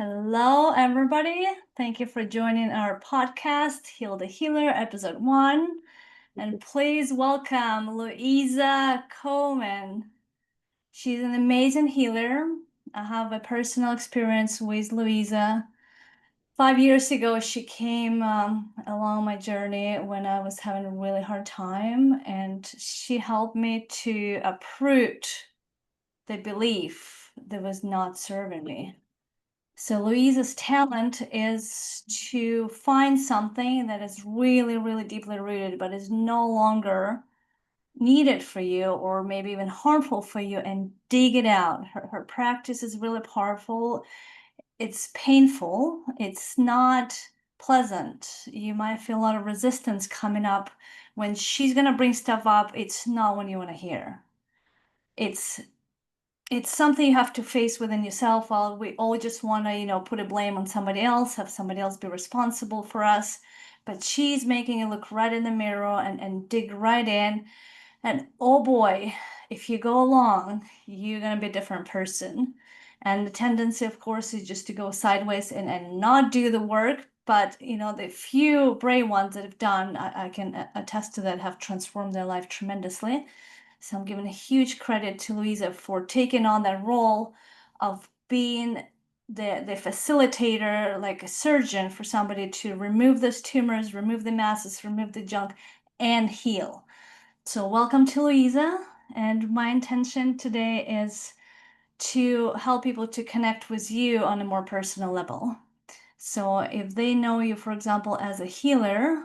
Hello, everybody. Thank you for joining our podcast, Heal the Healer, episode 1. And please welcome Luiza Coman. She's an amazing healer. I have a personal experience with Luiza. 5 years ago, she came along my journey when I was having a really hard time, and she helped me to uproot the belief that was not serving me. So Louisa's talent is to find something that is really, really deeply rooted, but is no longer needed for you or maybe even harmful for you and dig it out. Her practice is really powerful. It's painful. It's not pleasant. You might feel a lot of resistance coming up when she's going to bring stuff up. It's not what you want to hear. It's it's something you have to face within yourself. While we all just want to, put a blame on somebody else, have somebody else be responsible for us. But she's making you look right in the mirror and dig right in. And oh boy, if you go along, you're going to be a different person. And the tendency, of course, is just to go sideways and not do the work. But, the few brave ones that have done, I can attest to that, have transformed their life tremendously. So I'm giving a huge credit to Luiza for taking on that role of being the facilitator, like a surgeon, for somebody to remove those tumors, remove the masses, remove the junk, and heal. So welcome to Luiza. And my intention today is to help people to connect with you on a more personal level. So if they know you, for example, as a healer,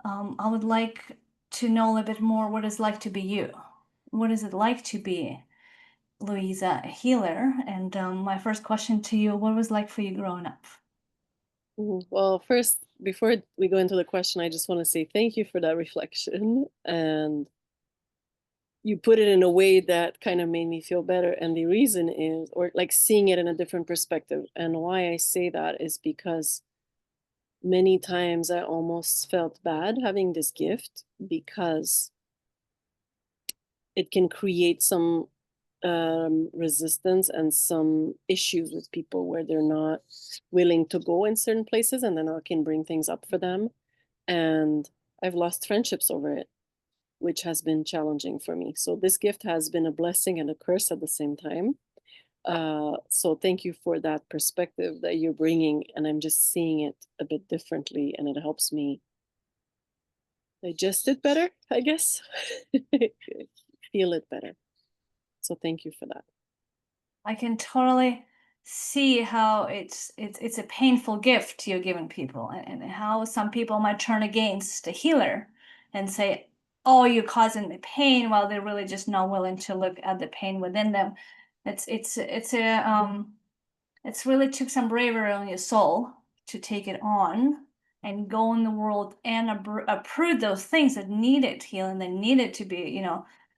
I would like to know a little bit more what it's like to be you. What is it like to be Luiza, a healer? And my first question to you, what was it like for you growing up? Well, first, before we go into the question, I just want to say thank you for that reflection. And you put it in a way that kind of made me feel better. And the reason is, or like seeing it in a different perspective. And why I say that is because many times I almost felt bad having this gift because it can create some resistance and some issues with people where they're not willing to go in certain places, and then I can bring things up for them. And I've lost friendships over it, which has been challenging for me. So this gift has been a blessing and a curse at the same time. So thank you for that perspective that you're bringing, and I'm just seeing it a bit differently, and it helps me digest it better, I guess. Feel it better. So thank you for that. I can totally see how it's a painful gift you're giving people, and how some people might turn against the healer and say, "Oh, you're causing me pain," while they're really just not willing to look at the pain within them. It's really took some bravery on your soul to take it on and go in the world and uproot those things that needed healing, that needed to be,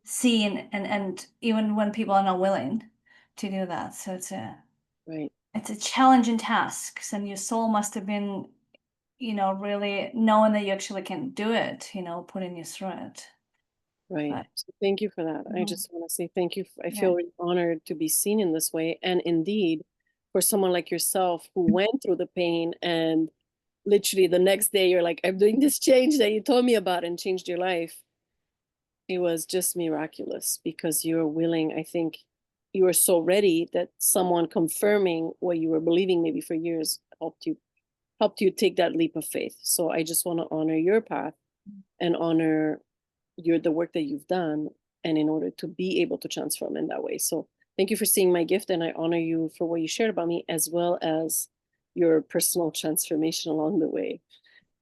seen, and even when people are not willing to do that. So Right. it's a challenging task. And your soul must have been, really knowing that you actually can do it, putting you through it. Right. But So thank you for that. I mhm, just want to say thank you. I yeah. feel really honored to be seen in this way. And indeed, for someone like yourself who went through the pain and literally the next day you're like, I'm doing this change that you told me about and changed your life. It was just miraculous because you were willing. I think you were so ready that someone confirming what you were believing maybe for years helped you take that leap of faith. So I just want to honor your path and honor the work that you've done, and in order to be able to transform in that way. So thank you for seeing my gift, and I honor you for what you shared about me, as well as your personal transformation along the way.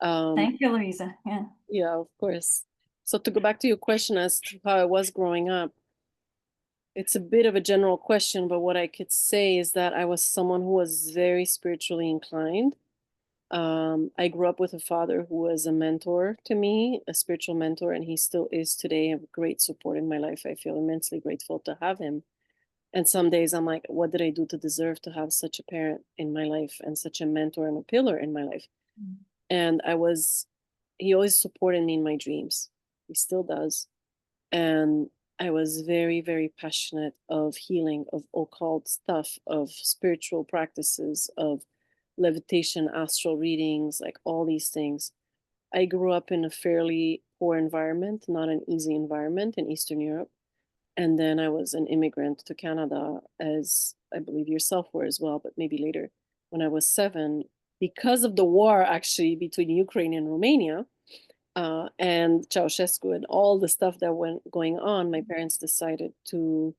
um Thank you, Louisa. Yeah. yeah, of course. So to go back to your question as to how I was growing up, it's a bit of a general question, but what I could say is that I was someone who was very spiritually inclined. I grew up with a father who was a mentor to me, a spiritual mentor, and he still is today a great support in my life. I feel immensely grateful to have him. And some days I'm like, what did I do to deserve to have such a parent in my life and such a mentor and a pillar in my life? And he always supported me in my dreams. He still does. And I was very, very passionate of healing, of occult stuff, of spiritual practices, of levitation, astral readings, like all these things. I grew up in a fairly poor environment, not an easy environment in Eastern Europe. And then I was an immigrant to Canada, as I believe yourself were as well, but maybe later when I was 7, because of the war actually between Ukraine and Romania, and Ceausescu and all the stuff that went going on, my parents decided to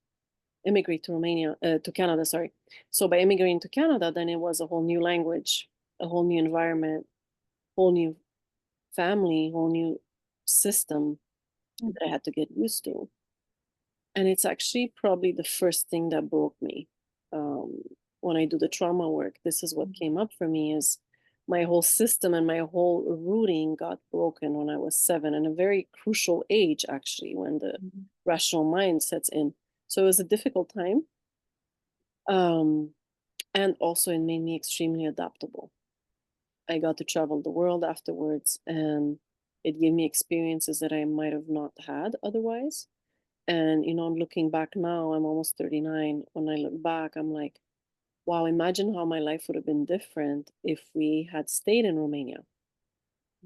immigrate to to Canada, sorry. So by immigrating to Canada, then it was a whole new language, a whole new environment, whole new family, whole new system that I had to get used to. And it's actually probably the first thing that broke me. Um, when I do the trauma work, this is what came up for me is my whole system and my whole rooting got broken when I was 7, and a very crucial age actually when the rational mind sets in. So it was a difficult time. Um, and also it made me extremely adaptable. I got to travel the world afterwards, and it gave me experiences that I might have not had otherwise. And, looking back now, I'm almost 39. When I look back, I'm like, wow, imagine how my life would have been different if we had stayed in Romania,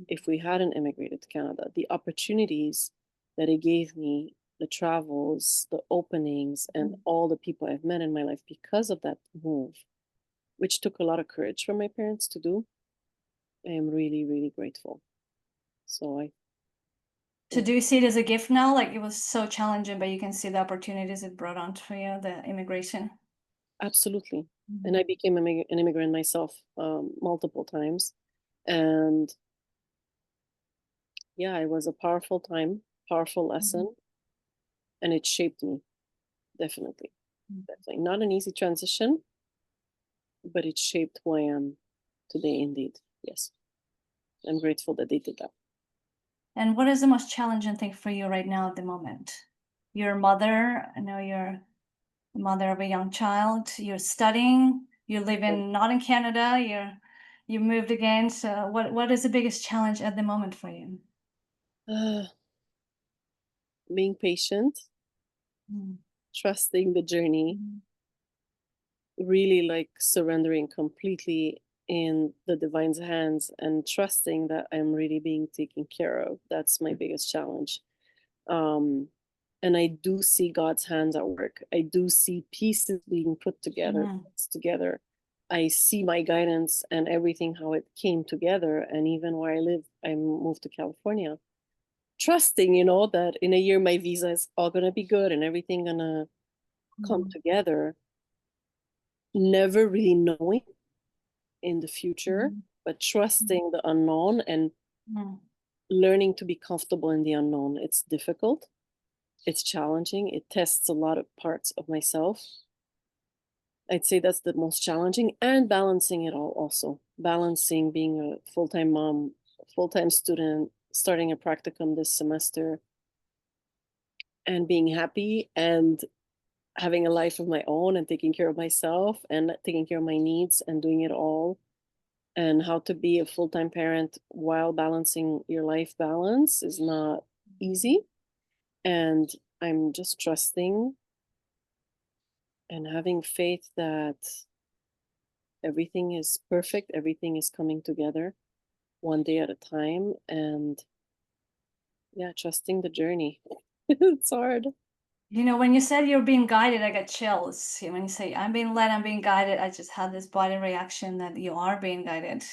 if we hadn't immigrated to Canada. The opportunities that it gave me, the travels, the openings, and all the people I've met in my life because of that move, which took a lot of courage for my parents to do. I am really, really grateful. So So yeah, do you see it as a gift now? Like it was so challenging, but you can see the opportunities it brought on for you, the immigration. absolutely. And I became an immigrant myself multiple times. And yeah, it was a powerful time, powerful lesson, and it shaped me, definitely. Definitely. Not an easy transition, but it shaped who I am today, indeed. Yes. I'm grateful that they did that. And what is the most challenging thing for you right now at the moment? You're a mother, I know you're the mother of a young child, you're studying, you live Yeah. in not in Canada, you moved again. So what is the biggest challenge at the moment for you? Uh, being patient, Mm, trusting the journey, mm, really like surrendering completely in the divine's hands and trusting that I'm really being taken care of. That's my biggest challenge. Um, and I do see God's hands at work. I do see pieces being put together, mm, bits together. I see my guidance and everything how it came together. And even where I live, I moved to California, trusting, that in a year my visa is all gonna be good and everything gonna come mm, together. Never really knowing in the future, mm, but trusting the unknown and mm. learning to be comfortable in the unknown. It's difficult. It's challenging. It tests a lot of parts of myself. I'd say that's the most challenging, and balancing it all also. Balancing being a full-time mom, a full-time student, starting a practicum this semester, and being happy and having a life of my own and taking care of myself and taking care of my needs and doing it all. And how to be a full-time parent while balancing your life balance is not easy. And I'm just trusting and having faith that everything is perfect, everything is coming together one day at a time, and yeah, trusting the journey. It's hard. When you said you're being guided, I got chills. When you say I'm being led, I'm being guided, I just had this body reaction that you are being guided.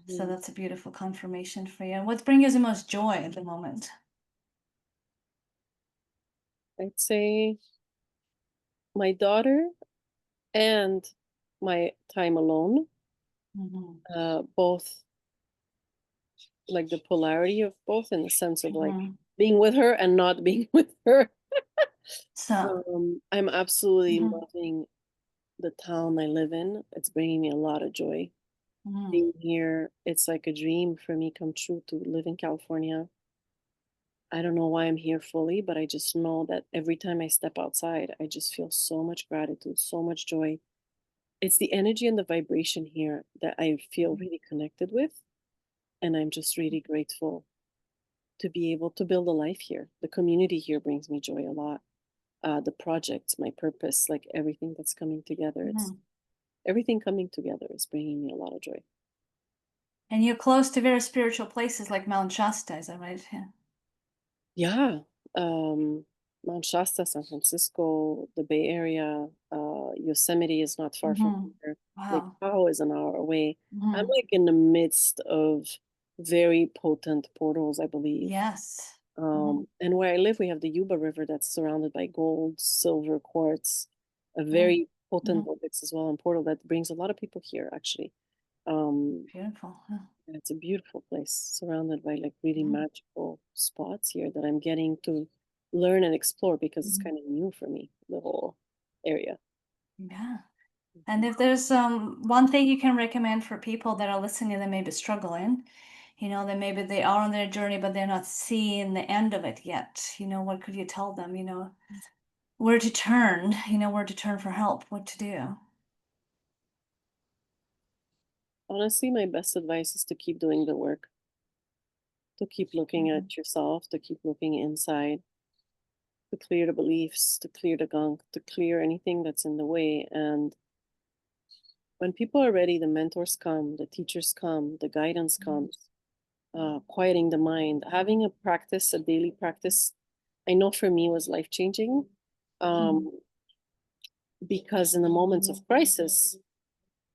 So Hmm. that's a beautiful confirmation for you. And what's bringing you the most joy at the moment? I'd say my daughter and my time alone, Mhm, both, like the polarity of both in the sense of like mhm. being with her and not being with her. So, I'm absolutely mhm, loving the town I live in. It's bringing me a lot of joy. mhm, Being here, it's like a dream for me come true to live in California. I don't know why I'm here fully, but I just know that every time I step outside, I just feel so much gratitude, so much joy. It's the energy and the vibration here that I feel really connected with. And I'm just really grateful to be able to build a life here. The community here brings me joy a lot. The projects, my purpose, like everything that's coming together. It's Mhm. everything coming together is bringing me a lot of joy. And you're close to very spiritual places like Mount Shasta, is that right? Yeah. Yeah. Um, Mount Shasta, San Francisco, the Bay Area, Yosemite is not far from Hmm. here. Lake Wow. Tahoe is an hour away. I'm Hmm. like in the midst of very potent portals, I believe. Yes. Hmm. And where I live, we have the Yuba River that's surrounded by gold, silver, quartz, a Yeah. very Hmm. potent vortex as well, and portal that brings a lot of people here, actually. Um, Beautiful. Yeah. and it's a beautiful place, surrounded by like really Mhm. magical spots here that I'm getting to learn and explore because it's Mhm. kind of new for me, the whole area. Yeah. And Mhm. if there's one thing you can recommend for people that are listening that may be struggling, that maybe they are on their journey, but they're not seeing the end of it yet, what could you tell them, where to turn, where to turn for help, what to do? Honestly, my best advice is to keep doing the work, to keep looking Mhm. at yourself, to keep looking inside, to clear the beliefs, to clear the gunk, to clear anything that's in the way. And when people are ready, the mentors come, the teachers come, the guidance Mhm. comes, quieting the mind, having a practice, a daily practice, I know for me was life changing, Mhm. um, because in the moments of crisis,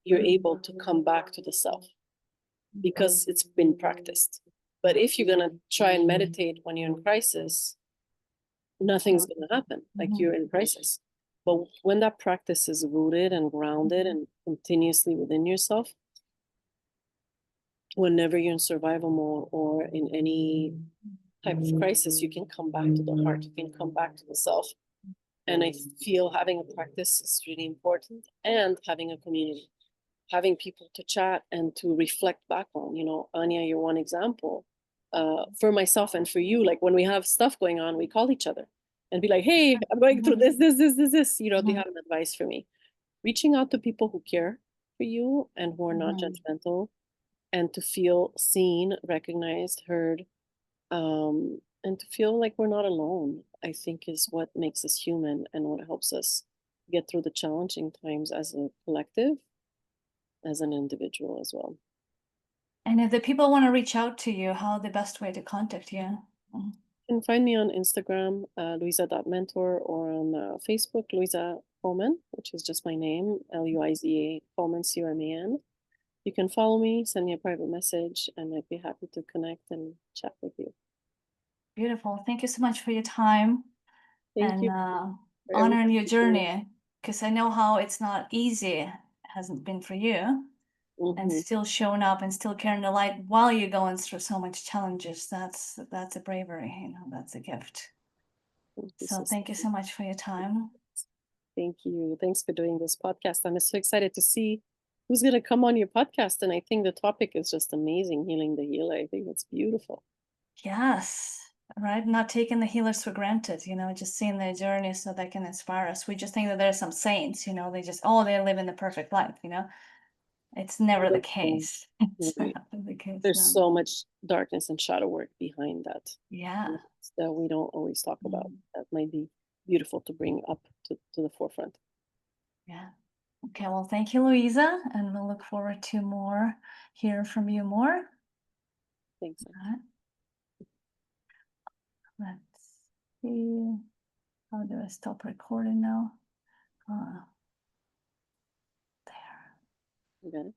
you're able to come back to the self because it's been practiced. But if you're going to try and meditate when you're in crisis, nothing's going to happen. Like Mhm. you're in crisis. But when that practice is rooted and grounded and continuously within yourself, whenever you're in survival mode or in any type of crisis, you can come back to the heart, you can come back to the self. And I feel having a practice is really important, and having a community, having people to chat and to reflect back on. Anya, you're one example. For myself and for you, like when we have stuff going on, we call each other and be like, hey, I'm going through Mhm. this. Do you Mhm. have an advice for me? Reaching out to people who care for you and who are not Mhm. judgmental, and to feel seen, recognized, heard, and to feel like we're not alone, I think is what makes us human and what helps us get through the challenging times as a collective, as an individual as well. And if the people want to reach out to you, how the best way to contact you? Mhm. You can find me on Instagram, Luiza.mentor, or on Facebook, Luiza Coman, which is just my name, Luiza Coman, Coman. You can follow me, send me a private message, and I'd be happy to connect and chat with you. Beautiful. Thank you so much for your time Thank and you for honoring everything your you do. journey, because I know how it's not easy, it hasn't been for you, and Hmm. still showing up and still carrying the light while you're going through so much challenges. That's a bravery, that's a gift. Thank you, So sister. thank you so much for your time. Thank you. Thanks for doing this podcast. I'm so excited to see who's going to come on your podcast. And I think the topic is just amazing, healing the healer. I think that's beautiful. Yes, right. Not taking the healers for granted, just seeing their journey so they can inspire us. We just think that there's some saints, they just, oh, they're living the perfect life. It's never the Um, case. It's right. not the case, There's no. so much darkness and shadow work behind that Yeah. that we don't always talk about. Mm, That might be beautiful to bring up to the forefront. yeah. Okay, well, thank you, Louisa, and we'll look forward to hearing from you more. Thanks. All right, let's see. How do I stop recording now? Uh, there. You got it.